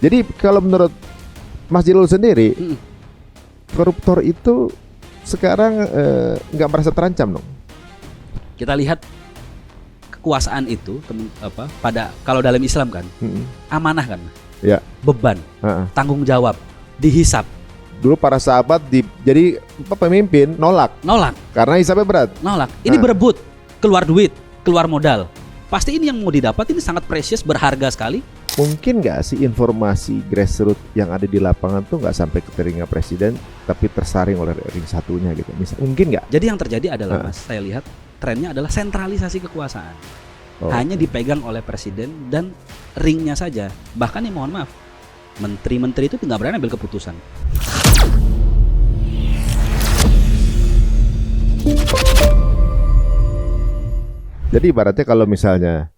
Jadi kalau menurut Mas Jilul sendiri, koruptor itu sekarang nggak merasa terancam dong? Kita lihat kekuasaan itu pada kalau dalam Islam kan amanah kan, Ya. beban, tanggung jawab, dihisap. Dulu para sahabat jadi pemimpin nolak karena hisapnya berat. Ini berebut, keluar duit, keluar modal. Pasti ini yang mau didapat ini sangat precious, berharga sekali. Mungkin nggak sih informasi grassroots yang ada di lapangan tuh nggak sampai ke telinga presiden, tapi tersaring oleh ring satunya gitu? Mungkin nggak? Jadi yang terjadi adalah Mas, saya lihat trennya adalah sentralisasi kekuasaan. Hanya dipegang oleh presiden dan ringnya saja. Bahkan ya mohon maaf, menteri-menteri itu nggak berani ambil keputusan. Jadi ibaratnya kalau misalnya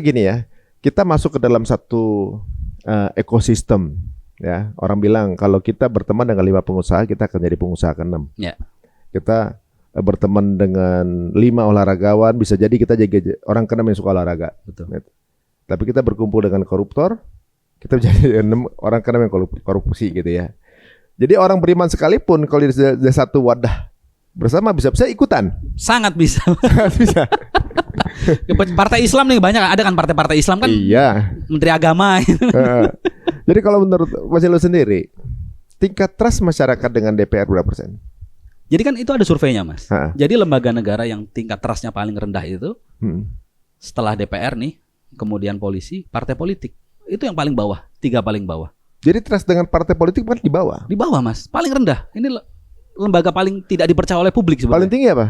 gini ya, kita masuk ke dalam satu ekosistem ya. Orang bilang kalau kita berteman dengan 5 pengusaha, kita akan jadi pengusaha ke-6. Ya. Kita berteman dengan 5 olahragawan, bisa jadi kita jadi orang ke-6 yang suka olahraga. Betul. Tapi kita berkumpul dengan koruptor, kita menjadi 6 orang ke-6 yang korupsi gitu ya. Jadi orang beriman sekalipun kalau di satu wadah bersama bisa ikutan. Sangat bisa. Sangat bisa. Partai Islam nih banyak, ada kan partai-partai Islam kan? Iya. Menteri Agama. Jadi kalau menurut Mas Jilul sendiri, tingkat trust masyarakat dengan DPR berapa persen? Jadi kan itu ada surveinya Mas. Jadi lembaga negara yang tingkat trustnya paling rendah itu setelah DPR nih, kemudian polisi, partai politik. Itu yang paling bawah, 3 paling bawah. Jadi trust dengan partai politik kan di bawah? Di bawah Mas, paling rendah. Ini lembaga paling tidak dipercaya oleh publik sebenarnya. Paling tinggi apa?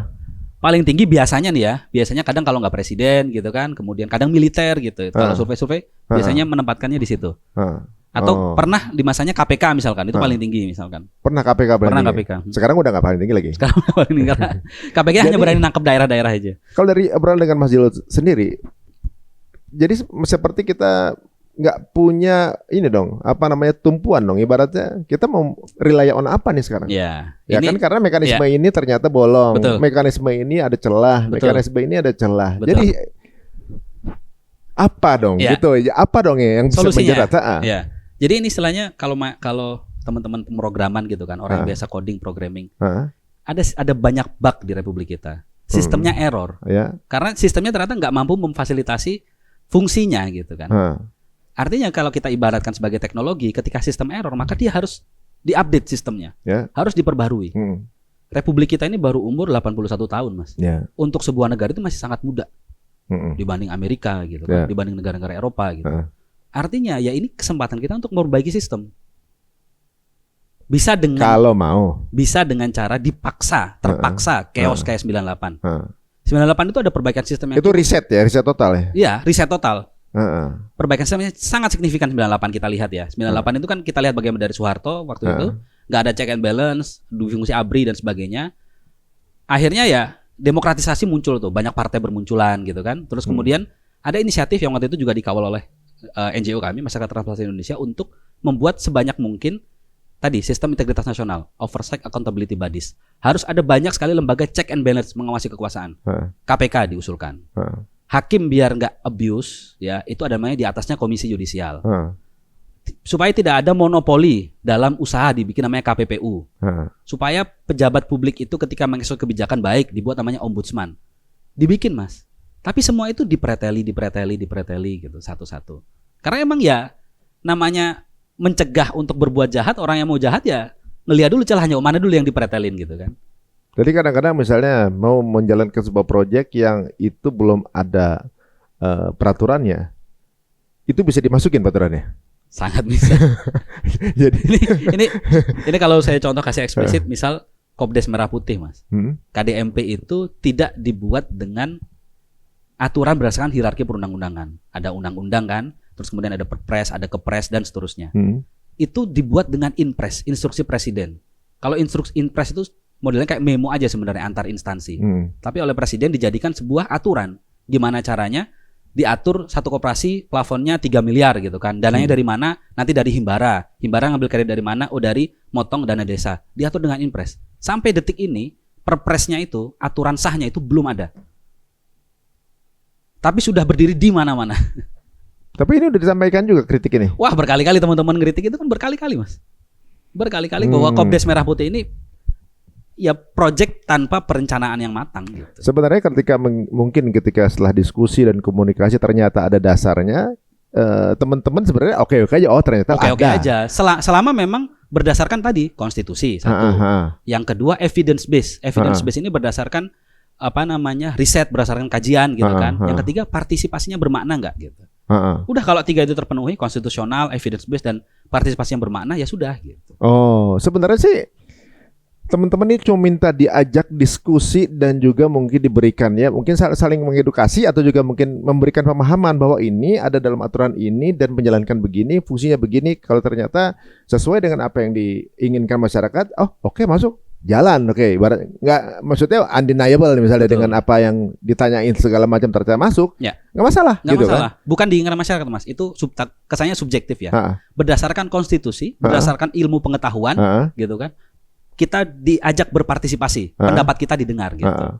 Paling tinggi biasanya nih ya, biasanya kadang kalau nggak presiden gitu kan, kemudian kadang militer gitu. Kalau survei-survei biasanya menempatkannya di situ. Atau pernah di masanya KPK misalkan, itu paling tinggi misalkan. Pernah KPK paling tinggi? KPK. Sekarang udah nggak paling tinggi lagi? Sekarang paling tinggi karena KPK hanya berani nangkep daerah-daerah aja. Kalau dari obrolan dengan Mas Jilul sendiri, jadi seperti kita nggak punya ini dong, tumpuan dong. Ibaratnya kita mau rely on apa nih sekarang? Ya ini, kan karena mekanisme ini ternyata bolong. Betul. Mekanisme ini ada celah. Betul. Mekanisme ini ada celah. Betul. Jadi apa dong? Gitu. Apa dong ya yang bisa menjerat? Ya. Jadi ini istilahnya kalau teman-teman pemrograman gitu kan, orang yang biasa coding, programming, ada banyak bug di Republik kita. Sistemnya error. Karena sistemnya ternyata nggak mampu memfasilitasi fungsinya gitu kan. Artinya kalau kita ibaratkan sebagai teknologi, ketika sistem error, maka dia harus diupdate sistemnya, harus diperbarui. Republik kita ini baru umur 81 tahun, Mas. Untuk sebuah negara itu masih sangat muda dibanding Amerika gitu kan, dibanding negara-negara Eropa gitu. Artinya ya ini kesempatan kita untuk memperbaiki sistem. Bisa dengan bisa dengan cara terpaksa chaos kayak 98. 98 itu ada perbaikan sistem yang itu riset total ya? Iya, riset total. Perbaikan sistemnya sangat signifikan 98 kita lihat ya. 98 itu kan kita lihat bagaimana dari Soeharto waktu itu nggak ada check and balance, fungsi ABRI dan sebagainya. Akhirnya ya demokratisasi muncul tuh, banyak partai bermunculan gitu kan. Terus kemudian ada inisiatif yang waktu itu juga dikawal oleh NGO kami, Masyarakat Transportasi Indonesia, untuk membuat sebanyak mungkin tadi sistem integritas nasional, oversight accountability bodies. Harus ada banyak sekali lembaga check and balance mengawasi kekuasaan. KPK diusulkan. Hakim biar nggak abuse, ya itu ada namanya di atasnya komisi yudisial, supaya tidak ada monopoli dalam usaha, dibikin namanya KPPU, supaya pejabat publik itu ketika mengeksekusi kebijakan baik dibuat namanya ombudsman, dibikin Mas. Tapi semua itu dipreteli gitu satu-satu. Karena emang ya namanya mencegah untuk berbuat jahat, orang yang mau jahat ya ngelihat dulu celahnya mana dulu yang dipretelin gitu kan. Jadi kadang-kadang misalnya mau menjalankan sebuah proyek yang itu belum ada peraturannya, itu bisa dimasukin peraturannya? Sangat bisa. Jadi ini kalau saya contoh kasih eksplisit, misal Kopdes Merah Putih Mas, KDMP itu tidak dibuat dengan aturan berdasarkan hierarki perundang-undangan. Ada undang-undang kan, terus kemudian ada perpres, ada kepres dan seterusnya. Itu dibuat dengan inpres, instruksi presiden. Kalau instruksi inpres itu modelnya kayak memo aja sebenarnya antar instansi. Tapi oleh presiden dijadikan sebuah aturan. Gimana caranya diatur satu koperasi plafonnya 3 miliar gitu kan. Dananya dari mana? Nanti dari Himbara. Himbara ngambil kredit dari mana? Oh dari motong dana desa. Diatur dengan inpres. Sampai detik ini perpresnya itu, aturan sahnya itu belum ada. Tapi sudah berdiri di mana-mana. Tapi ini udah disampaikan juga kritik ini. Wah, berkali-kali teman-teman ngeritik itu kan berkali-kali, Mas. Berkali-kali bahwa Kopdes Merah Putih ini ya project tanpa perencanaan yang matang gitu. Sebenarnya ketika mungkin ketika setelah diskusi dan komunikasi ternyata ada dasarnya, teman-teman sebenarnya oke-oke aja. Oh, ternyata Oke-oke ada. aja. Selama memang berdasarkan tadi konstitusi satu. Yang kedua evidence base. Evidence base ini berdasarkan riset, berdasarkan kajian gitu kan. Yang ketiga partisipasinya bermakna nggak gitu. Udah kalau tiga itu terpenuhi, konstitusional, evidence base dan partisipasi yang bermakna, ya sudah gitu. Oh, sebenarnya sih teman-teman ini cuma minta diajak diskusi dan juga mungkin diberikan ya, mungkin saling mengedukasi atau juga mungkin memberikan pemahaman bahwa ini ada dalam aturan ini dan menjalankan begini, fungsinya begini. Kalau ternyata sesuai dengan apa yang diinginkan masyarakat, oh oke, masuk. Jalan, oke. Ibarat nggak, maksudnya undeniable misalnya. Betul. Dengan apa yang ditanyain segala macam ternyata masuk, ya nggak masalah. Nggak gitu masalah. Kan? Bukan diinginkan masyarakat, Mas. Itu kesannya subjektif ya. Berdasarkan konstitusi, berdasarkan ilmu pengetahuan, gitu kan. Kita diajak berpartisipasi, pendapat kita didengar, gitu.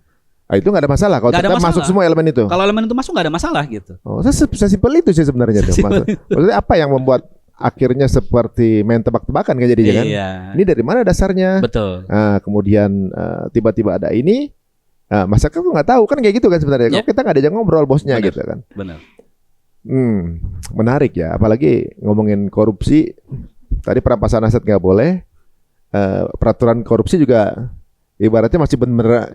Itu nggak ada masalah. Kalau kita masuk semua elemen itu. Kalau elemen itu masuk nggak ada masalah, gitu. Oh, sesimpel itu sih sebenarnya tuh. Maksudnya apa yang membuat akhirnya seperti main tebak-tebakan kan jadinya kan? Iya. Ini dari mana dasarnya? Betul. Kemudian tiba-tiba ada ini, masyarakat kok nggak tahu kan kayak gitu kan sebenarnya. Kok kita nggak diajak ngobrol bosnya. Bener. Gitu kan? Benar. Menarik ya. Apalagi ngomongin korupsi. Tadi perampasan aset nggak boleh. Peraturan korupsi juga ibaratnya masih benar.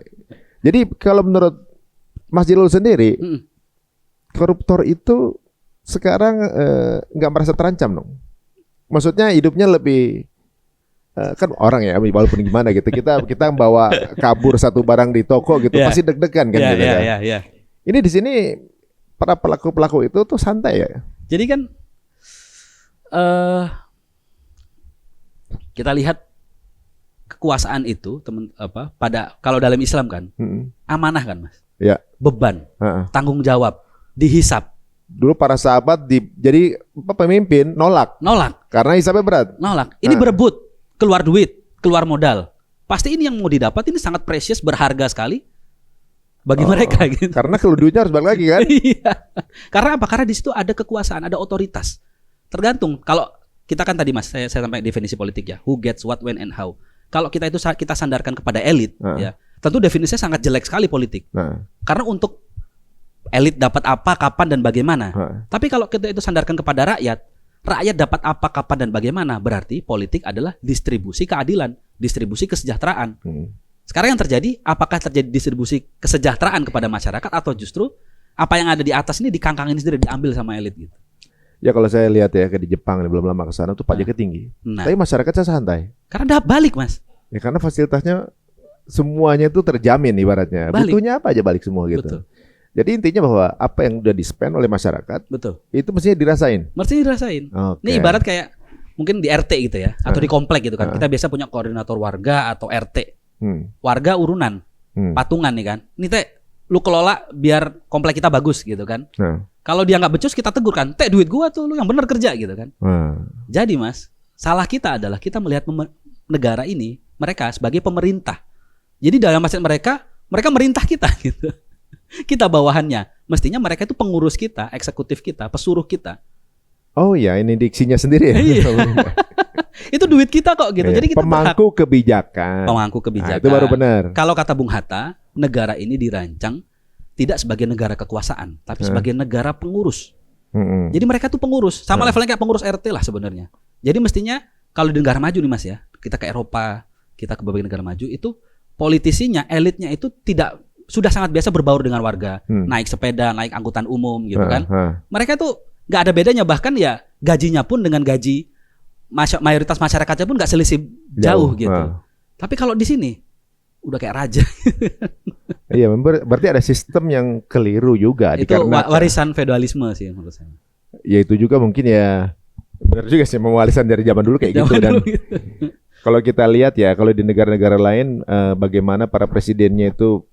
Jadi kalau menurut Mas Jilul sendiri, koruptor itu sekarang nggak merasa terancam dong. Maksudnya hidupnya lebih kan orang ya, walaupun gimana gitu. Kita bawa kabur satu barang di toko gitu, pasti deg-degan kan gitu kan. Ini di sini para pelaku-pelaku itu tuh santai ya. Jadi kan kita lihat kekuasaan itu pada kalau dalam Islam kan amanah kan, Mas. Ya. Beban, tanggung jawab, dihisap. Dulu para sahabat jadi pemimpin nolak karena hisapnya berat. Ini berebut, keluar duit, keluar modal. Pasti ini yang mau didapat ini sangat precious, berharga sekali bagi mereka gitu. Karena kalau duitnya harus balik lagi kan? Iya. Karena apa? Karena di situ ada kekuasaan, ada otoritas. Tergantung. Kalau kita kan tadi, Mas, saya sampai definisi politik ya. Who gets what, when, and how. Kalau kita sandarkan kepada elit, ya, tentu definisinya sangat jelek sekali politik. Karena untuk elit dapat apa, kapan, dan bagaimana. Tapi kalau kita itu sandarkan kepada rakyat dapat apa, kapan, dan bagaimana. Berarti politik adalah distribusi keadilan, distribusi kesejahteraan. Sekarang yang terjadi, apakah terjadi distribusi kesejahteraan kepada masyarakat atau justru apa yang ada di atas ini dikangkangin sendiri, diambil sama elit gitu. Ya kalau saya lihat ya kayak di Jepang belum lama ke sana tuh pajaknya tinggi. Tapi masyarakatnya santai. Karena udah balik, Mas. Ya karena fasilitasnya semuanya itu terjamin ibaratnya. Balik. Butuhnya apa aja balik semua gitu. Betul. Jadi intinya bahwa apa yang udah di-spend oleh masyarakat, betul, itu mestinya dirasain. Mestinya dirasain. Ini ibarat kayak mungkin di RT gitu ya, atau di komplek gitu kan. Kita biasa punya koordinator warga atau RT. Warga urunan, patungan nih kan. Ini teh lu kelola biar komplek kita bagus gitu kan. Kalau dia nggak becus kita tegur kan, duit gua tuh lu yang bener kerja gitu kan. Jadi Mas, salah kita adalah kita melihat negara ini, mereka sebagai pemerintah. Jadi dalam maksud mereka merintah kita gitu. Kita bawahannya. Mestinya mereka itu pengurus kita, eksekutif kita, pesuruh kita. Oh ya, ini diksinya sendiri ya. Iya. Itu duit kita kok gitu. Iya. Jadi kita pemangku kebijakan. Pemangku kebijakan. Itu baru benar. Kalau kata Bung Hatta, negara ini dirancang tidak sebagai negara kekuasaan, tapi sebagai negara pengurus. Jadi mereka tuh pengurus, sama levelnya kayak pengurus RT lah sebenarnya. Jadi mestinya kalau di negara maju nih Mas ya, kita ke Eropa, kita ke berbagai negara maju, itu politisinya, elitnya itu sudah sangat biasa berbaur dengan warga, naik sepeda, naik angkutan umum gitu kan. Mereka tuh nggak ada bedanya, bahkan ya gajinya pun dengan gaji mayoritas masyarakatnya pun nggak selisih jauh gitu. Tapi kalau di sini udah kayak raja. Iya, berarti ada sistem yang keliru juga. Itu warisan feodalisme sih menurut saya. Ya itu juga mungkin ya benar juga sih, warisan dari zaman dulu kayak gitu dan. Kalau kita lihat ya, kalau di negara-negara lain bagaimana para presidennya itu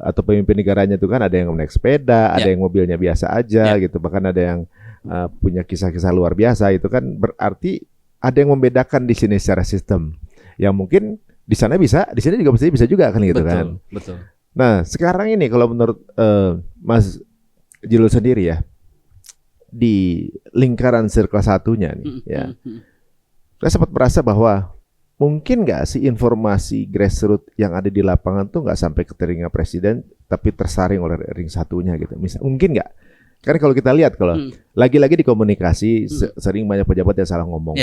atau pemimpin negaranya itu kan ada yang naik sepeda, ada yang mobilnya biasa aja gitu, bahkan ada yang punya kisah-kisah luar biasa. Itu kan berarti ada yang membedakan di sini secara sistem. Yang mungkin di sana bisa, di sini juga bisa juga kan gitu. Betul, kan. Betul. Nah, sekarang ini kalau menurut Mas Jilul sendiri ya, di lingkaran circle satunya nih, ya. Saya sempat merasa bahwa mungkin nggak sih informasi grassroots yang ada di lapangan tuh nggak sampai ke telinga presiden, tapi tersaring oleh ring satunya gitu. Mungkin nggak? Karena kalau kita lihat kalau lagi-lagi di komunikasi sering banyak pejabat yang salah ngomong,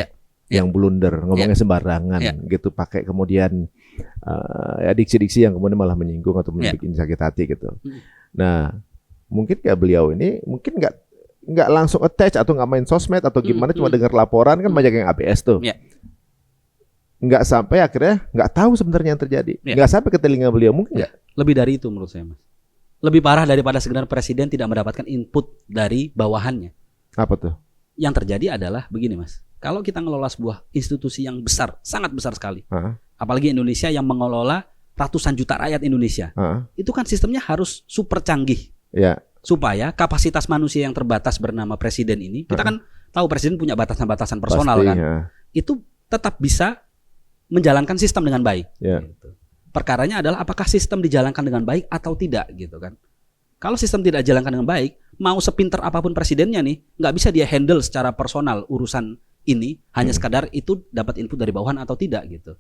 yang blunder, ngomongnya sembarangan gitu, pakai kemudian ya diksi-diksi yang kemudian malah menyinggung atau bikin sakit hati gitu. Nah, mungkin nggak beliau ini mungkin nggak langsung attach atau nggak main sosmed atau gimana, cuma dengar laporan kan banyak yang ABS tuh. Nggak sampai akhirnya nggak tahu sebenarnya yang terjadi, nggak sampai ke telinga beliau, mungkin nggak? Lebih dari itu menurut saya, Mas. Lebih parah daripada sekedar presiden tidak mendapatkan input dari bawahannya. Apa tuh? Yang terjadi adalah begini, Mas. Kalau kita ngelola sebuah institusi yang besar, sangat besar sekali, apalagi Indonesia yang mengelola ratusan juta rakyat Indonesia, itu kan sistemnya harus super canggih, supaya kapasitas manusia yang terbatas bernama presiden ini, kita kan tahu presiden punya batasan-batasan personal. Pasti, kan, itu tetap bisa menjalankan sistem dengan baik. Gitu. Perkaranya adalah apakah sistem dijalankan dengan baik atau tidak, gitu kan? Kalau sistem tidak dijalankan dengan baik, mau sepinter apapun presidennya nih, nggak bisa dia handle secara personal urusan ini, hanya sekadar itu dapat input dari bawahan atau tidak, gitu.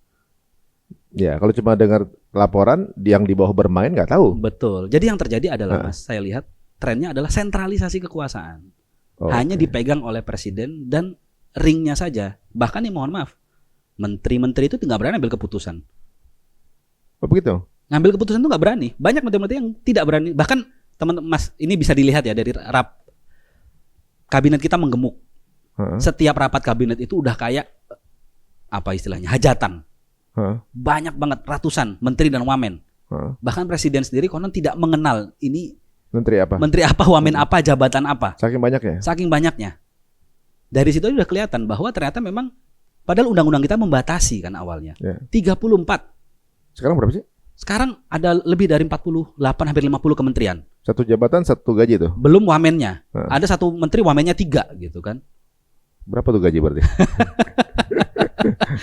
Ya, kalau cuma dengar laporan yang di bawah bermain nggak tahu. Betul. Jadi yang terjadi adalah, Mas, saya lihat trennya adalah sentralisasi kekuasaan. Hanya dipegang oleh presiden dan ringnya saja. Bahkan nih mohon maaf, menteri-menteri itu nggak berani ambil keputusan. Oh begitu? Ngambil keputusan itu nggak berani. Banyak menteri-menteri yang tidak berani. Bahkan teman-teman, Mas, ini bisa dilihat ya dari kabinet kita menggemuk. Setiap rapat kabinet itu udah kayak apa istilahnya, hajatan. Banyak banget, ratusan menteri dan wamen. Bahkan presiden sendiri konon tidak mengenal ini menteri apa, wamen apa, jabatan apa. Saking banyaknya. Saking banyaknya. Dari situ udah kelihatan bahwa ternyata memang padahal undang-undang kita membatasi kan awalnya. 34. Sekarang berapa sih? Sekarang ada lebih dari 48, hampir 50 kementerian. Satu jabatan, satu gaji tuh? Belum wamennya. Ada satu menteri wamennya 3 gitu kan. Berapa tuh gaji berarti?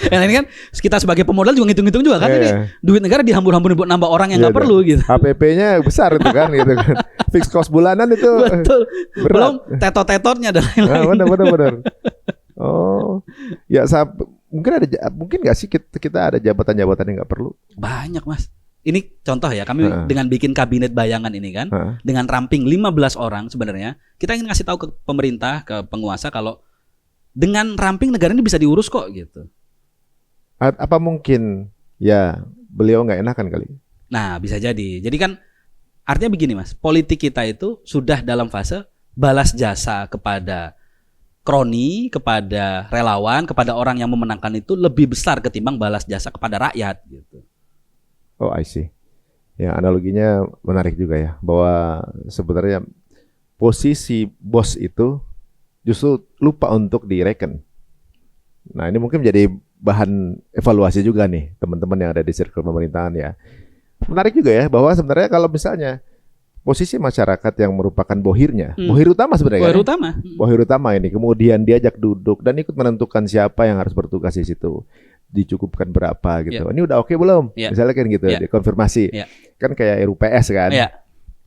Yang ini kan kita sebagai pemodal juga ngitung-ngitung juga kan, ini duit negara dihambur-hamburin buat nambah orang yang nggak perlu gitu. HPP-nya besar itu kan gitu kan. Fixed cost bulanan itu. Betul. Berat. Belum tetot-tetotnya dan lain-lain. Benar. Oh, ya mungkin nggak sih kita ada jabatan-jabatan yang nggak perlu? Banyak, Mas. Ini contoh ya, kami dengan bikin kabinet bayangan ini kan, dengan ramping 15 orang sebenarnya, kita ingin ngasih tahu ke pemerintah, ke penguasa kalau dengan ramping negara ini bisa diurus kok gitu. Apa mungkin ya beliau nggak enakan kali? Nah, bisa jadi. Jadi kan artinya begini, Mas, politik kita itu sudah dalam fase balas jasa kepada kroni, kepada relawan, kepada orang yang memenangkan itu lebih besar ketimbang balas jasa kepada rakyat gitu. Oh, I see. Ya, analoginya menarik juga ya, bahwa sebenarnya posisi bos itu justru lupa untuk direken. Nah, ini mungkin menjadi bahan evaluasi juga nih teman-teman yang ada di circle pemerintahan ya. Menarik juga ya bahwa sebenarnya kalau misalnya posisi masyarakat yang merupakan bohirnya, bohir utama sebenarnya. Bohir utama ini kemudian diajak duduk dan ikut menentukan siapa yang harus bertugas di situ, dicukupkan berapa gitu. Ini udah oke belum? Misalnya kan gitu, dikonfirmasi. Kan kayak RUPS kan.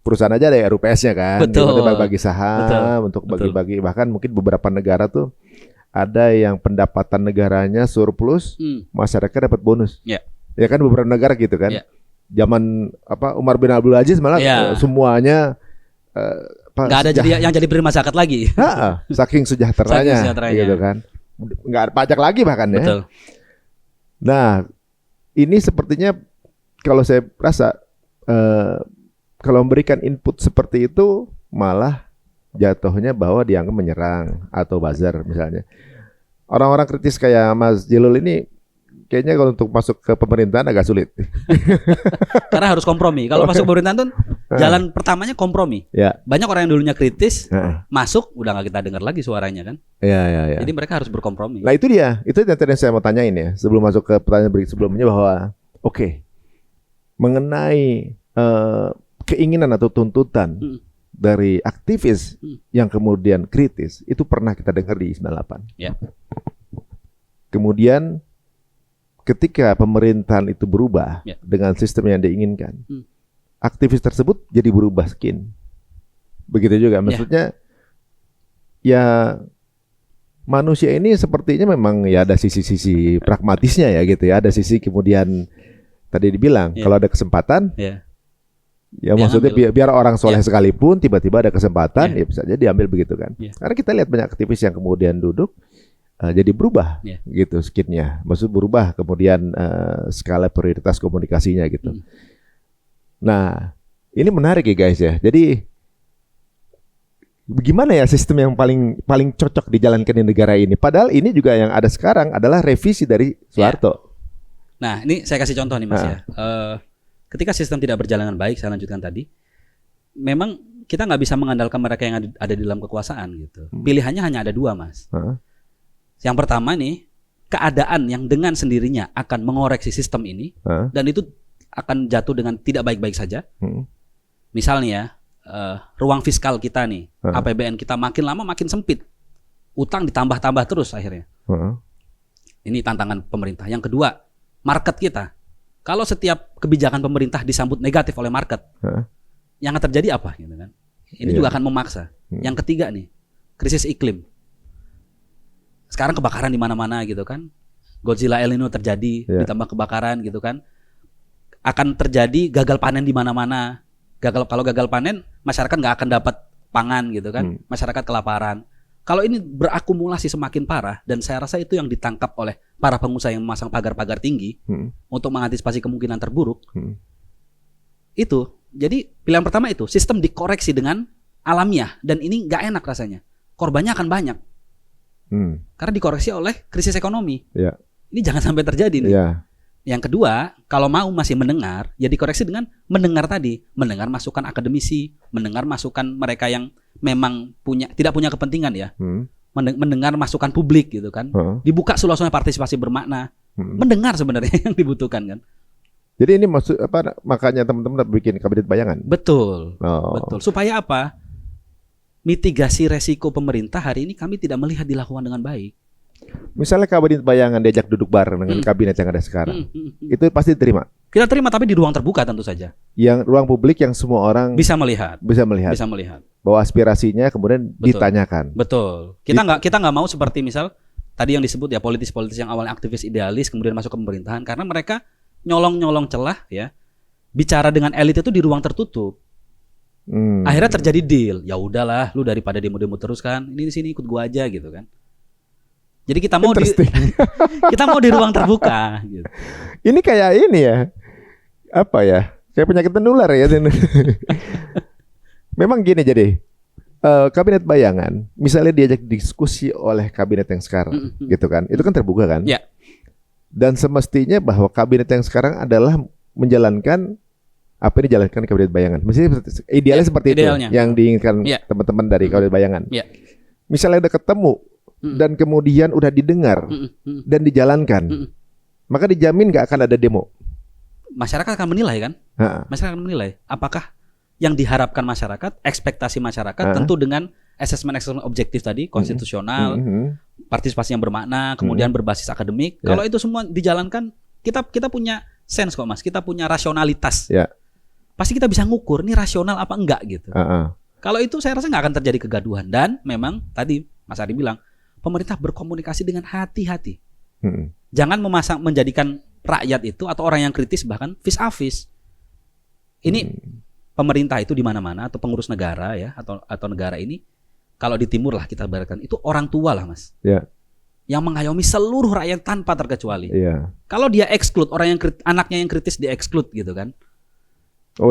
Perusahaan aja ada RUPS-nya kan. Betul. Bagi saham, untuk bagi-bagi. Bahkan mungkin beberapa negara tuh ada yang pendapatan negaranya surplus, masyarakat dapat bonus. Ya kan beberapa negara gitu kan. Zaman Umar bin Abdul Aziz malah semuanya nggak ada yang jadi prima zakat lagi. Saking sejahteranya gitu kan. Nggak ada pajak lagi bahkan ya. Betul. Nah, ini sepertinya kalau saya rasa kalau memberikan input seperti itu malah jatuhnya bahwa dianggap menyerang atau buzzer misalnya. Orang-orang kritis kayak Mas Jilul ini kayaknya kalau untuk masuk ke pemerintahan agak sulit. Karena harus kompromi. Kalau masuk pemerintahan tuh jalan pertamanya kompromi. Banyak orang yang dulunya kritis masuk udah nggak kita dengar lagi suaranya kan. Jadi mereka harus berkompromi. Nah itu dia. Itu yang tadi saya mau tanyain ya. Sebelum masuk ke pertanyaan berikut sebelumnya bahwa mengenai keinginan atau tuntutan dari aktivis yang kemudian kritis itu pernah kita dengar di 98. Kemudian ketika pemerintahan itu berubah dengan sistem yang diinginkan, aktivis tersebut jadi berubah skin. Begitu juga, maksudnya ya manusia ini sepertinya memang ya ada sisi-sisi pragmatisnya ya gitu ya. Ada sisi kemudian tadi dibilang kalau ada kesempatan ya maksudnya biar orang soleh sekalipun tiba-tiba ada kesempatan ya bisa jadi diambil begitu kan. Karena kita lihat banyak aktivis yang kemudian duduk jadi berubah gitu skinnya. Maksud berubah kemudian skala prioritas komunikasinya gitu. Nah, ini menarik ya guys ya. Jadi bagaimana ya sistem yang paling cocok dijalankan di negara ini? Padahal ini juga yang ada sekarang adalah revisi dari Soeharto. Nah, ini saya kasih contoh nih Mas ya. Ketika sistem tidak berjalan dengan baik, saya lanjutkan tadi. Memang kita nggak bisa mengandalkan mereka yang ada di dalam kekuasaan gitu. Pilihannya hanya ada dua, Mas. Yang pertama nih, keadaan yang dengan sendirinya akan mengoreksi sistem ini dan itu akan jatuh dengan tidak baik-baik saja. Misalnya ya, ruang fiskal kita nih, APBN kita makin lama makin sempit, utang ditambah-tambah terus akhirnya. Ini tantangan pemerintah. Yang kedua, market kita. Kalau setiap kebijakan pemerintah disambut negatif oleh market, yang akan terjadi apa? Gitu kan? Ini juga akan memaksa. Yang ketiga nih, krisis iklim. Sekarang kebakaran di mana-mana gitu kan, Godzilla El Nino terjadi, ditambah kebakaran gitu kan, akan terjadi gagal panen di mana-mana. Kalau gagal panen, masyarakat nggak akan dapat pangan gitu kan, masyarakat kelaparan. Kalau ini berakumulasi semakin parah dan saya rasa itu yang ditangkap oleh para pengusaha yang memasang pagar-pagar tinggi untuk mengantisipasi kemungkinan terburuk. Itu, jadi pilihan pertama itu sistem dikoreksi dengan alamiah dan ini nggak enak rasanya. Korbannya akan banyak karena dikoreksi oleh krisis ekonomi. Ini jangan sampai terjadi nih. Yang kedua, kalau mau masih mendengar, ya dikoreksi dengan mendengar tadi, mendengar masukan akademisi, mendengar masukan mereka yang memang tidak punya kepentingan ya, mendengar masukan publik gitu kan, dibuka seluas-luasnya partisipasi bermakna, mendengar sebenarnya yang dibutuhkan kan. Jadi ini maksud apa? Makanya teman-teman bikin kabinet bayangan. Betul, betul. Supaya apa? Mitigasi resiko pemerintah hari ini kami tidak melihat dilakukan dengan baik. Misalnya kabinet bayangan diajak duduk bareng dengan kabinet yang ada sekarang, itu pasti diterima. Kita terima tapi di ruang terbuka tentu saja. Yang ruang publik yang semua orang bisa melihat. Bahwa aspirasinya kemudian ditanyakan. Betul. Kita nggak mau seperti misal tadi yang disebut ya politis-politis yang awalnya aktivis idealis kemudian masuk ke pemerintahan karena mereka nyolong-nyolong celah ya. Bicara dengan elit itu di ruang tertutup. Akhirnya terjadi deal. Ya udahlah, lu daripada demo-demo terus kan, ini di sini ikut gua aja gitu kan. Jadi kita mau kita mau di ruang terbuka gitu. Ini kayak ini ya. Apa ya? Kayak penyakit menular ya. Memang gini jadi. Kabinet bayangan, misalnya diajak diskusi oleh kabinet yang sekarang, gitu kan? Itu kan terbuka kan? Ya. Dan semestinya bahwa kabinet yang sekarang adalah menjalankan apa yang dijalankan kabinet bayangan. Mestinya idealnya seperti idealnya. Itu yang diinginkan teman-teman dari kabinet bayangan. Misalnya udah ketemu dan kemudian udah didengar dan dijalankan, maka dijamin nggak akan ada demo. Masyarakat akan menilai kan? Masyarakat akan menilai apakah yang diharapkan masyarakat, ekspektasi masyarakat tentu dengan assessment objektif tadi, konstitusional, partisipasi yang bermakna, kemudian berbasis akademik. Kalau itu semua dijalankan, kita punya sense kok Mas, kita punya rasionalitas. Pasti kita bisa ngukur ini rasional apa enggak gitu. Kalau itu saya rasa nggak akan terjadi kegaduhan dan memang tadi Mas Ari bilang pemerintah berkomunikasi dengan hati-hati. Jangan menjadikan rakyat itu atau orang yang kritis bahkan vis-a-vis. Ini pemerintah itu di mana-mana atau pengurus negara ya atau negara ini kalau di timur lah kita ibaratkan itu orang tua lah Mas. Yang mengayomi seluruh rakyat tanpa terkecuali. Kalau dia exclude orang yang anaknya yang kritis dia exclude gitu kan. Oh,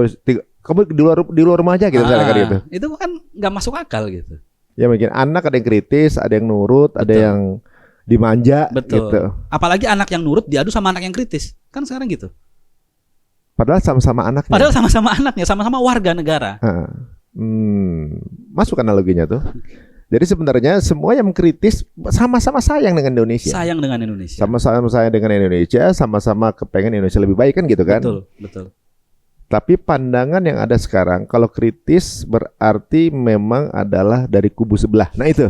kamu di luar rumah aja gitu gitu. Itu kan nggak masuk akal gitu. Ya mungkin anak ada yang kritis, ada yang nurut, ada yang dimanja. Betul. Gitu. Apalagi anak yang nurut diadu sama anak yang kritis. Kan sekarang gitu. Padahal sama-sama anaknya. Padahal sama-sama anaknya, sama-sama warga negara. Masuk analoginya tuh. Jadi sebenarnya semua yang kritis sama-sama sayang dengan Indonesia. Sayang dengan Indonesia. Sama-sama sayang dengan Indonesia, sama-sama kepengen Indonesia lebih baik kan gitu kan. Betul. Tapi pandangan yang ada sekarang kalau kritis berarti memang adalah dari kubu sebelah. Nah itu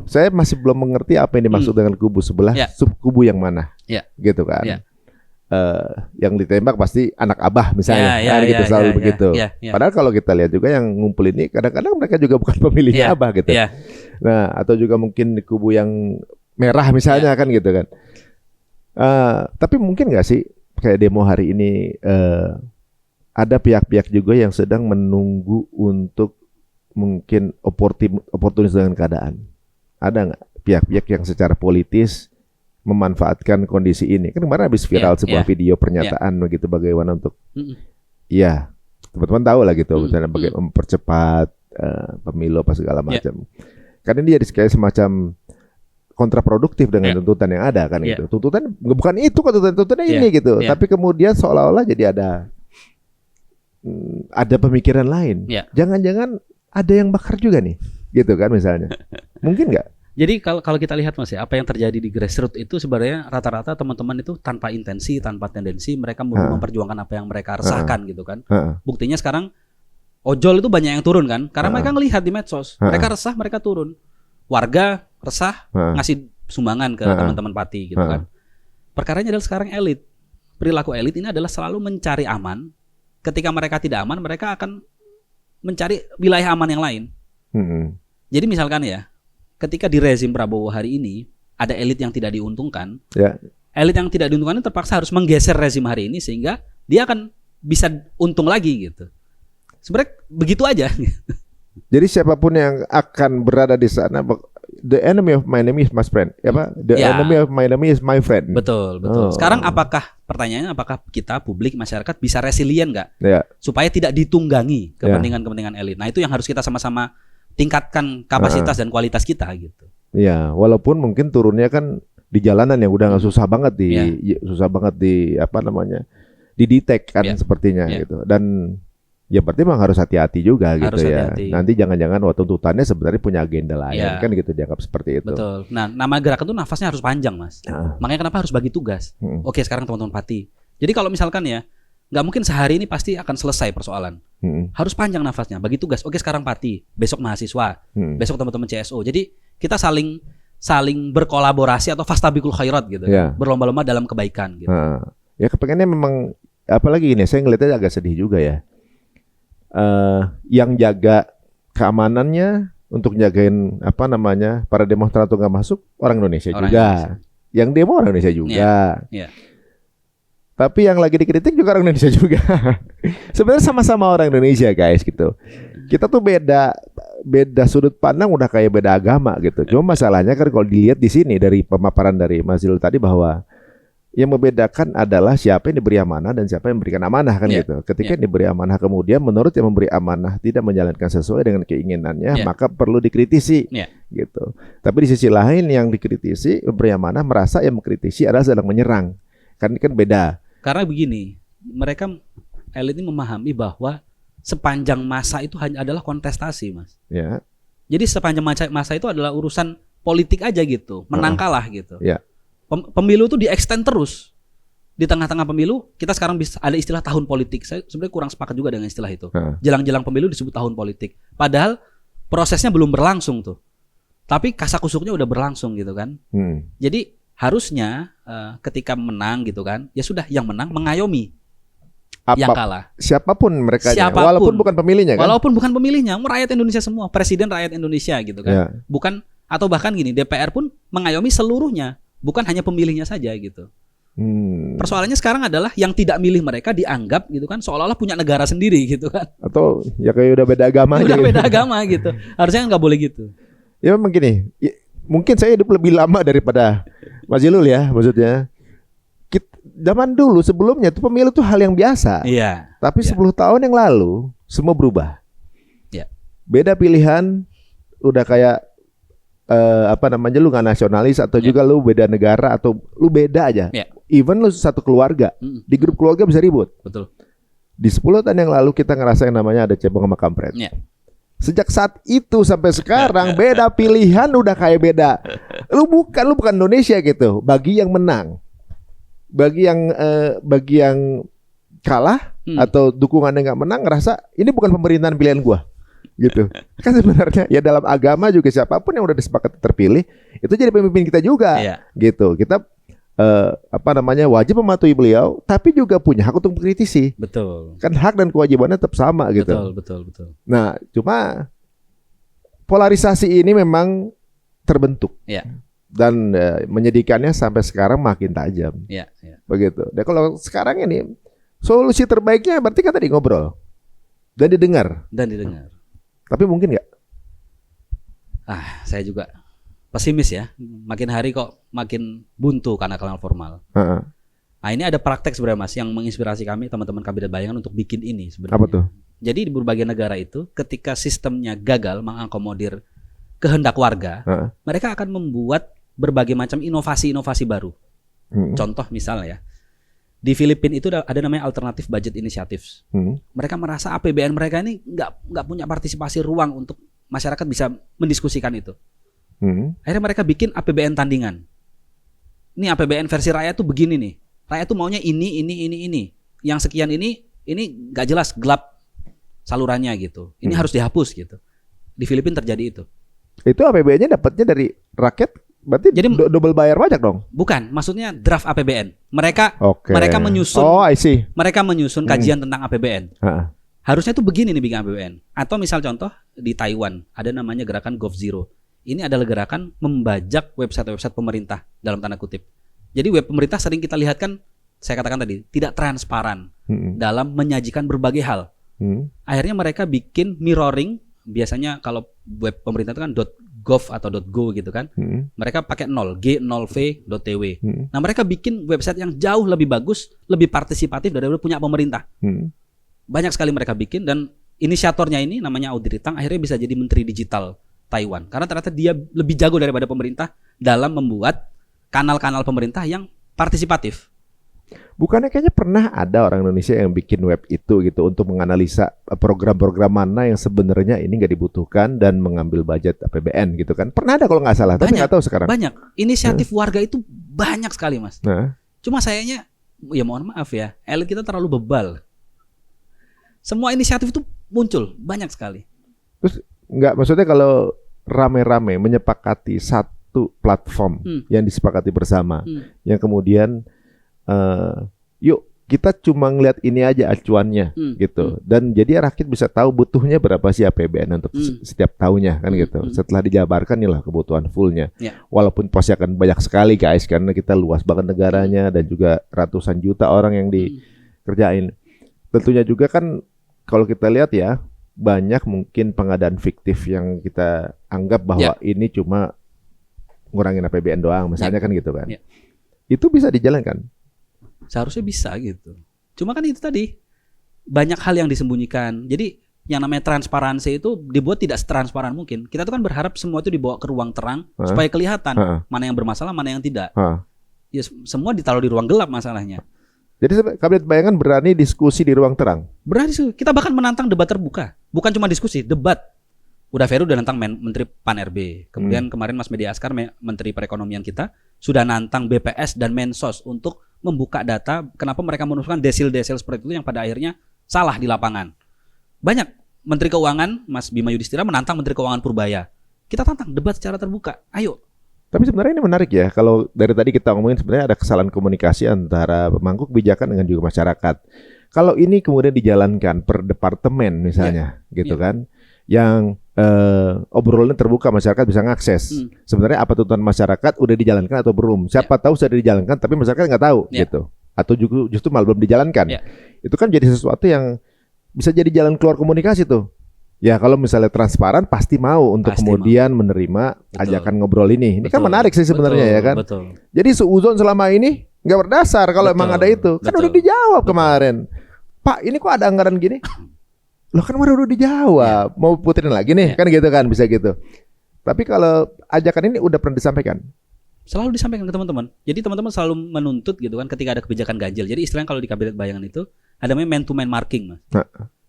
saya masih belum mengerti apa yang dimaksud dengan kubu sebelah, subkubu yang mana, gitu kan? yang ditembak pasti anak abah misalnya, Ya, kan gitu selalu ya, begitu. ya. Padahal kalau kita lihat juga yang ngumpul ini kadang-kadang mereka juga bukan pemilihnya Ya, abah gitu. ya. Nah, atau juga mungkin di kubu yang merah misalnya kan gitu kan. Tapi mungkin nggak sih kayak demo hari ini ada pihak-pihak juga yang sedang menunggu untuk mungkin oportunis dengan keadaan. Ada nggak pihak-pihak yang secara politis memanfaatkan kondisi ini? Kan kemarin habis viral sebuah video pernyataan begitu bagaimana untuk ya teman-teman tahu lah gitu misalnya bagaimana mempercepat pemilu apa segala macam. Karena dia kayak semacam kontraproduktif dengan tuntutan yang ada kan gitu. Tuntutan bukan itu kan tuntutannya ini gitu. Tapi kemudian seolah-olah jadi ada pemikiran lain. Jangan-jangan ada yang bakar juga nih, gitu kan misalnya. Mungkin nggak? Jadi kalau kita lihat Mas ya, apa yang terjadi di grassroots itu sebenarnya rata-rata teman-teman itu tanpa intensi, tanpa tendensi mereka memperjuangkan apa yang mereka resahkan gitu kan. Buktinya sekarang ojol itu banyak yang turun kan, karena mereka ngelihat di medsos, mereka resah, mereka turun. Warga resah ngasih sumbangan ke teman-teman Pati gitu kan. Perkaranya adalah sekarang elit. Perilaku elit ini adalah selalu mencari aman. Ketika mereka tidak aman, mereka akan mencari wilayah aman yang lain. Jadi misalkan ya, ketika di rezim Prabowo hari ini ada elit yang tidak diuntungkan, elit yang tidak diuntungkan itu terpaksa harus menggeser rezim hari ini sehingga dia akan bisa untung lagi gitu. Sebenarnya begitu aja. Jadi siapapun yang akan berada di sana, the enemy of my enemy is my friend. The enemy of my enemy is my friend. Betul. Sekarang pertanyaannya apakah kita publik masyarakat bisa resilient nggak? Supaya tidak ditunggangi kepentingan-kepentingan elit. Nah itu yang harus kita sama-sama tingkatkan kapasitas dan kualitas kita gitu. Ya, walaupun mungkin turunnya kan di jalanan yang udah nggak susah banget didetek kan sepertinya gitu. Dan ya berarti memang harus hati-hati juga gitu ya. Nanti jangan-jangan tuntutannya sebenarnya punya agenda lain kan gitu, dianggap seperti itu. Betul. Nah, nama gerakan itu nafasnya harus panjang Mas. Makanya kenapa harus bagi tugas. Oke, sekarang teman-teman Pati. Jadi kalau misalkan ya nggak mungkin sehari ini pasti akan selesai persoalan. Harus panjang nafasnya, bagi tugas. Oke, sekarang Pati, besok mahasiswa, besok teman-teman CSO. Jadi kita saling berkolaborasi atau fastabikul khairat gitu. Berlomba-lomba dalam kebaikan gitu. Ya kepengennya memang, apalagi ini saya ngeliatnya agak sedih juga ya. Yang jaga keamanannya untuk jagain para demonstran tuh nggak masuk orang Indonesia juga. Yang demo orang Indonesia juga. Tapi yang lagi dikritik juga orang Indonesia juga. Sebenarnya sama-sama orang Indonesia guys gitu. Kita tuh beda sudut pandang, udah kayak beda agama gitu. Cuma masalahnya kan kalau dilihat di sini dari pemaparan dari Mas Zilul tadi bahwa yang membedakan adalah siapa yang diberi amanah dan siapa yang memberikan amanah kan gitu. Ketika diberi amanah kemudian menurut yang memberi amanah tidak menjalankan sesuai dengan keinginannya, maka perlu dikritisi gitu. Tapi di sisi lain yang dikritisi memberi amanah merasa yang mengkritisi adalah sedang menyerang. Kan beda. Karena begini, mereka elit ini memahami bahwa sepanjang masa itu hanya adalah kontestasi, Mas. Jadi sepanjang masa itu adalah urusan politik aja gitu, menang kalah gitu. Pemilu itu di-extend terus. Di tengah-tengah pemilu, kita sekarang bisa ada istilah tahun politik. Saya sebenarnya kurang sepakat juga dengan istilah itu. Jelang-jelang pemilu disebut tahun politik. Padahal prosesnya belum berlangsung tuh. Tapi kasakusuknya udah berlangsung gitu kan. Jadi harusnya ketika menang gitu kan, ya sudah yang menang mengayomi yang kalah. Siapapun mereka, walaupun bukan pemilihnya kan. Walaupun bukan pemilihnya, rakyat Indonesia semua, presiden rakyat Indonesia gitu kan. Bukan, atau bahkan gini, DPR pun mengayomi seluruhnya, bukan hanya pemilihnya saja gitu. Persoalannya sekarang adalah yang tidak milih mereka dianggap gitu kan seolah-olah punya negara sendiri gitu kan. Atau ya kayak udah beda agama aja. Udah beda agama gitu. Harusnya nggak boleh gitu. Ya memang gini, mungkin saya hidup lebih lama daripada Mas Zilul ya, maksudnya. Zaman dulu sebelumnya tuh pemilu tuh hal yang biasa. Tapi 10 tahun yang lalu semua berubah. Beda pilihan, udah kayak lu nggak nasionalis atau juga lu beda negara atau lu beda aja. Even lu satu keluarga, di grup keluarga bisa ribut. Betul. Di 10 tahun yang lalu kita ngerasain namanya ada cebong sama kampret. Sejak saat itu sampai sekarang beda pilihan udah kayak beda. Lu bukan Indonesia gitu. Bagi yang menang, bagi yang kalah atau dukungannya nggak menang ngerasa ini bukan pemerintahan pilihan gua gitu. Kan sebenarnya ya dalam agama juga siapapun yang udah disepakati terpilih itu jadi pemimpin kita juga gitu. Kita wajib mematuhi beliau, tapi juga punya hak untuk mengkritisi. Betul. Kan hak dan kewajibannya tetap sama gitu. Betul. Nah, cuma polarisasi ini memang terbentuk. Ya. Dan menyedihkannya sampai sekarang makin tajam. Ya. Begitu. Dan kalau sekarang ini solusi terbaiknya berarti kan tadi ngobrol dan didengar. Tapi mungkin nggak? Saya juga pesimis ya. Makin hari kok makin buntu karena kanal formal. Nah, ini ada praktek sebenarnya Mas yang menginspirasi kami teman-teman Kabinet Bayangan untuk bikin ini sebenarnya. Apa tuh? Jadi di berbagai negara itu ketika sistemnya gagal mengakomodir kehendak warga, mereka akan membuat berbagai macam inovasi-inovasi baru. Contoh misalnya ya, di Filipina itu ada namanya Alternative Budget Initiatives. Mereka merasa APBN mereka ini nggak punya partisipasi ruang untuk masyarakat bisa mendiskusikan itu. Akhirnya mereka bikin APBN tandingan. Ini APBN versi rakyat tuh begini nih. Rakyat tuh maunya ini. Yang sekian ini nggak jelas, gelap salurannya gitu. Ini harus dihapus gitu. Di Filipina terjadi itu. Itu APBN-nya dapatnya dari rakyat, berarti jadi double bayar pajak dong? Bukan, maksudnya draft APBN. Mereka menyusun. I see. Mereka menyusun kajian tentang APBN. Harusnya tuh begini nih bikin APBN. Atau misal contoh di Taiwan ada namanya gerakan GovZero. Ini adalah gerakan membajak website-website pemerintah dalam tanda kutip. Jadi web pemerintah sering kita lihat kan, saya katakan tadi, tidak transparan dalam menyajikan berbagai hal. Akhirnya mereka bikin mirroring. Biasanya kalau web pemerintah itu kan .gov atau .go gitu kan. Mereka pakai 0, g0v.tw. Nah, mereka bikin website yang jauh lebih bagus, lebih partisipatif daripada punya pemerintah. Banyak sekali mereka bikin, dan inisiatornya ini namanya Audrey Tang akhirnya bisa jadi menteri digital Taiwan. Karena ternyata dia lebih jago daripada pemerintah dalam membuat kanal-kanal pemerintah yang partisipatif. Bukannya kayaknya pernah ada orang Indonesia yang bikin web itu gitu untuk menganalisa program-program mana yang sebenarnya ini nggak dibutuhkan dan mengambil budget APBN gitu kan? Pernah ada kalau nggak salah, tapi nggak tahu sekarang. Banyak inisiatif warga itu banyak sekali Mas. Cuma sayangnya, ya mohon maaf ya, elit kita terlalu bebal. Semua inisiatif itu muncul banyak sekali. Terus nggak, maksudnya kalau rame-rame menyepakati satu platform yang disepakati bersama, yang kemudian yuk kita cuma ngeliat ini aja acuannya gitu, dan jadi rakyat bisa tahu butuhnya berapa sih APBN untuk setiap tahunnya kan gitu. Setelah dijabarkan inilah kebutuhan fullnya. Walaupun pasti akan banyak sekali guys, karena kita luas banget negaranya dan juga ratusan juta orang yang dikerjain. Tentunya juga kan kalau kita lihat ya, banyak mungkin pengadaan fiktif yang kita anggap bahwa ini cuma ngurangin APBN doang misalnya kan gitu kan. Itu bisa dijalankan. Seharusnya bisa gitu. Cuma kan itu tadi, banyak hal yang disembunyikan. Jadi yang namanya transparansi itu dibuat tidak setransparan mungkin. Kita tuh kan berharap semua itu dibawa ke ruang terang supaya kelihatan mana yang bermasalah, mana yang tidak. Ya semua ditaruh di ruang gelap masalahnya. Jadi Kabinet Bayangan berani diskusi di ruang terang. Berani diskusi. Kita bahkan menantang debat terbuka. Bukan cuma diskusi, debat. Udah Veru udah nantang Menteri Pan-RB. Kemudian kemarin Mas Media Askar, Menteri Perekonomian kita, sudah nantang BPS dan Mensos untuk membuka data kenapa mereka menuliskan desil-desil seperti itu yang pada akhirnya salah di lapangan. Banyak. Menteri Keuangan, Mas Bima Yudhistira menantang Menteri Keuangan Purbaya. Kita tantang debat secara terbuka. Ayo. Tapi sebenarnya ini menarik ya, kalau dari tadi kita ngomongin sebenarnya ada kesalahan komunikasi antara pemangku kebijakan dengan juga masyarakat. Kalau ini kemudian dijalankan per departemen misalnya, gitu kan, yang obrolannya terbuka, masyarakat bisa ngakses. Sebenarnya apa tuntutan masyarakat udah dijalankan atau belum? Siapa tahu sudah dijalankan, tapi masyarakat nggak tahu, gitu. Atau justru malah belum dijalankan. Itu kan jadi sesuatu yang bisa jadi jalan keluar komunikasi tuh. Ya kalau misalnya transparan pasti mau untuk kemudian menerima ajakan ngobrol ini. Ini kan menarik sih sebenarnya ya kan. Jadi seuzon selama ini nggak berdasar kalau emang ada itu. Kan udah dijawab kemarin. Pak ini kok ada anggaran gini? Loh kan udah dijawab. Mau puterin lagi nih kan gitu kan, bisa gitu. Tapi kalau ajakan ini udah pernah disampaikan. Selalu disampaikan ke teman-teman. Jadi teman-teman selalu menuntut gitu kan ketika ada kebijakan ganjil. Jadi istilahnya kalau di Kabinet Bayangan itu ada namanya man to man marking Mas.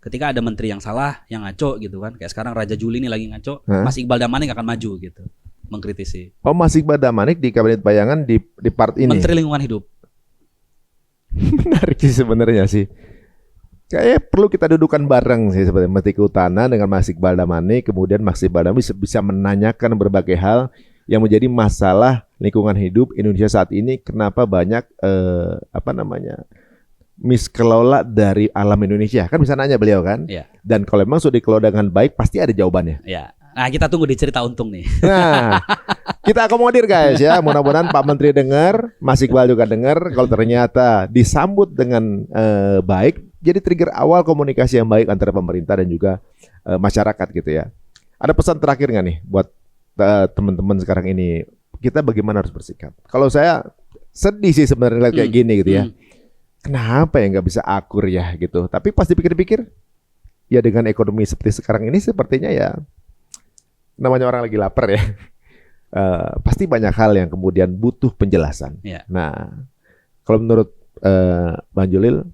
Ketika ada menteri yang salah, yang ngaco gitu kan. Kayak sekarang Raja Juli ini lagi ngaco, Mas Iqbal Damanik akan maju gitu, mengkritisi. Oh, Mas Iqbal Damanik di Kabinet Bayangan di part ini. Menteri Lingkungan Hidup. Menarik sih sebenarnya sih. Kayaknya perlu kita dudukan bareng sih seperti Menteri Kehutanan dengan Mas Iqbal Damanik. Kemudian Mas Iqbal Damanik bisa menanyakan berbagai hal yang menjadi masalah lingkungan hidup Indonesia saat ini. Kenapa banyak miskelola dari alam Indonesia? Kan bisa nanya beliau kan. Ya. Dan kalau memang sudah dikelola dengan baik, pasti ada jawabannya. Ya. Nah, kita tunggu di cerita untung nih. Nah, kita akomodir guys ya. Mudah-mudahan Pak Menteri dengar, Mas Iqbal juga dengar. Kalau ternyata disambut dengan baik, jadi trigger awal komunikasi yang baik antara pemerintah dan juga masyarakat gitu ya. Ada pesan terakhir nggak nih buat teman-teman sekarang ini? Kita bagaimana harus bersikap? Kalau saya sedih sih sebenarnya kayak gini gitu ya. Kenapa ya nggak bisa akur ya gitu? Tapi pas dipikir-pikir, ya dengan ekonomi seperti sekarang ini sepertinya ya namanya orang lagi lapar ya. Pasti banyak hal yang kemudian butuh penjelasan. Ya. Nah, kalau menurut Mas Julil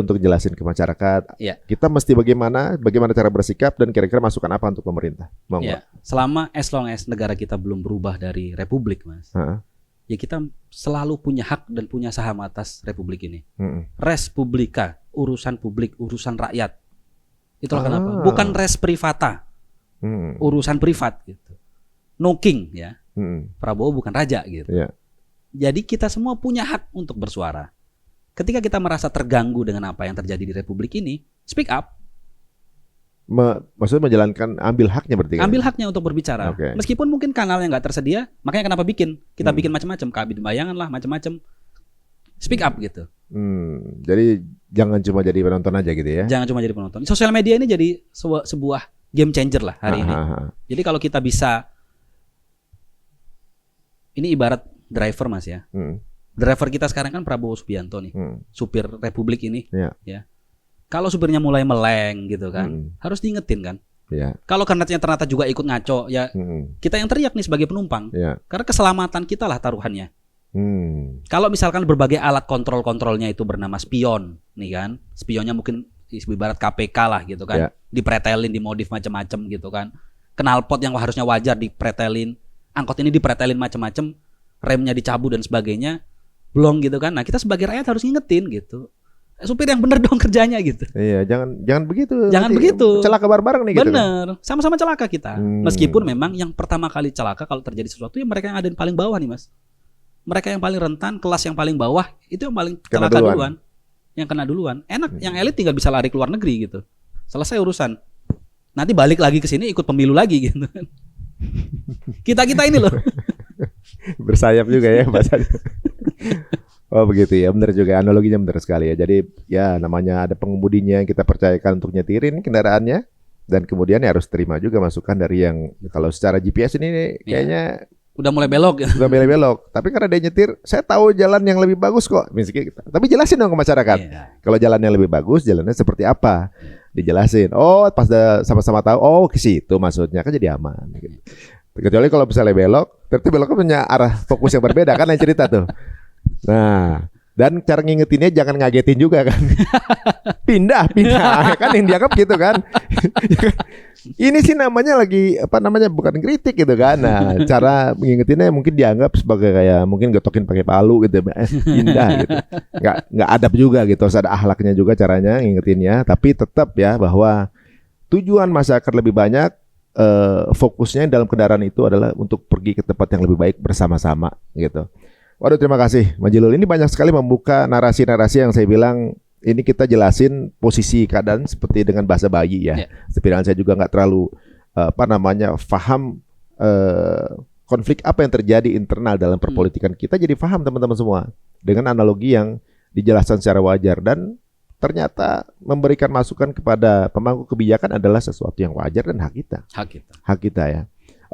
untuk jelasin ke masyarakat, ya. Kita mesti bagaimana cara bersikap dan kira-kira masukan apa untuk pemerintah? Mau ya. Selama as long as negara kita belum berubah dari republik, Mas, ya kita selalu punya hak dan punya saham atas republik ini. Res publica, urusan publik, urusan rakyat. Itulah kenapa. Bukan res privata, urusan privat gitu. No king ya. Prabowo bukan raja gitu. Yeah. Jadi kita semua punya hak untuk bersuara. Ketika kita merasa terganggu dengan apa yang terjadi di republik ini, speak up. Maksudnya ambil haknya berarti kan? Ambil haknya untuk berbicara. Okay. Meskipun mungkin kanalnya nggak tersedia, makanya kenapa kita bikin macam-macam, kabin bayangan lah, macam-macam. Speak up gitu. Jadi jangan cuma jadi penonton aja gitu ya? Jangan cuma jadi penonton. Sosial media ini jadi sebuah game changer lah hari ini. Jadi kalau kita bisa, ini ibarat driver Mas ya. Driver kita sekarang kan Prabowo Subianto nih, supir republik ini. Ya. Kalau supirnya mulai meleng gitu kan, harus diingetin kan. Yeah. Kalau ternyata juga ikut ngaco, ya kita yang teriak nih sebagai penumpang. Yeah. Karena keselamatan kita lah taruhannya. Kalau misalkan berbagai alat kontrolnya itu bernama spion, nih kan, spionnya mungkin ibarat KPK lah gitu kan, dipretelin, dimodif macam-macam gitu kan. Knalpot yang harusnya wajar dipretelin, angkot ini dipretelin macam-macam, remnya dicabut dan sebagainya. Belum gitu kan. Nah, kita sebagai rakyat harus ngingetin gitu. Supir yang bener dong kerjanya gitu. Iya, jangan begitu. Jangan begitu. Celaka bareng-bareng nih gitu. Bener. Sama-sama celaka kita. Meskipun memang yang pertama kali celaka kalau terjadi sesuatu ya mereka yang ada di paling bawah nih, Mas. Mereka yang paling rentan, kelas yang paling bawah itu yang paling celaka duluan. Yang kena duluan. Enak yang elit tinggal bisa lari ke luar negeri gitu. Selesai urusan. Nanti balik lagi ke sini ikut pemilu lagi gitu kan. Kita ini loh. Bersayap juga ya bahasanya. Oh begitu ya, benar juga, analoginya benar sekali ya. Jadi ya namanya ada pengemudinya yang kita percayakan untuk nyetirin kendaraannya, dan kemudian ya harus terima juga masukan dari yang kalau secara GPS ini kayaknya udah mulai belok. Udah mulai belok. Tapi karena dia nyetir, saya tahu jalan yang lebih bagus kok. Misalnya kita. Tapi jelasin dong ke masyarakat. Kalau jalan yang lebih bagus, jalannya seperti apa? Dijelasin. Oh, pas sama-sama tahu. Oh, ke situ maksudnya, kan jadi aman. Gitu. Kecuali kalau misalnya belok, ternyata beloknya punya arah fokus yang berbeda kan yang cerita tuh. Nah, dan cara ngingetinnya jangan ngagetin juga kan. Pindah kan yang dianggap gitu kan. Ini sih namanya bukan kritik gitu kan. Nah, cara mengingetinnya mungkin dianggap sebagai kayak mungkin getokin pakai palu gitu. Pindah gitu. Enggak adab juga gitu. Harus ada akhlaknya juga caranya ngingetinnya, tapi tetap ya bahwa tujuan masyarakat lebih banyak fokusnya dalam kendaraan itu adalah untuk pergi ke tempat yang lebih baik bersama-sama gitu. Waduh, terima kasih Mas Julil. Ini banyak sekali membuka narasi-narasi yang saya bilang ini kita jelasin posisi keadaan seperti dengan bahasa bayi ya. Sebenarnya saya juga nggak terlalu paham konflik apa yang terjadi internal dalam perpolitikan kita. Jadi paham teman-teman semua dengan analogi yang dijelaskan secara wajar, dan ternyata memberikan masukan kepada pemangku kebijakan adalah sesuatu yang wajar dan hak kita. Hak kita ya.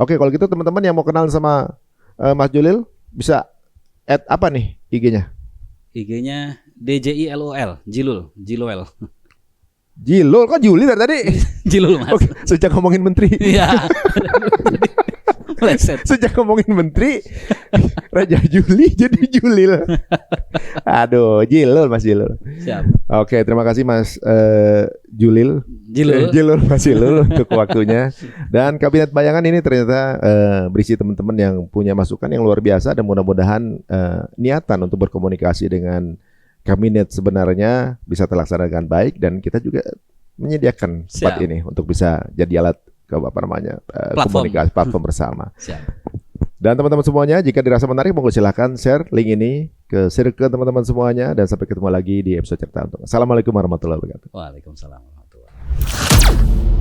Oke, kalau gitu teman-teman yang mau kenal sama Mas Julil bisa add apa nih IG-nya? IG-nya DJILOL, Jilul. Jilul kok Juli dari tadi? Jilul Mas. Oke, sejak ngomongin menteri. Iya. Sejak ngomongin menteri, Raja Juli jadi Julil. Aduh, Jilul Mas Jilul. Siap. Oke, terima kasih Mas Julil Mas Jilul untuk waktunya. Dan Kabinet Bayangan ini ternyata berisi teman-teman yang punya masukan yang luar biasa, dan mudah-mudahan niatan untuk berkomunikasi dengan kabinet sebenarnya bisa terlaksana dengan baik, dan kita juga menyediakan tempat ini untuk bisa jadi alat apa namanya Platform. komunikasi platform bersama. Siap. Dan teman-teman semuanya, jika dirasa menarik, monggo silahkan share link ini ke circle teman-teman semuanya. Dan sampai ketemu lagi di episode cerita untung. Assalamualaikum warahmatullahi wabarakatuh. Waalaikumsalam warahmatullahi wabarakatuh.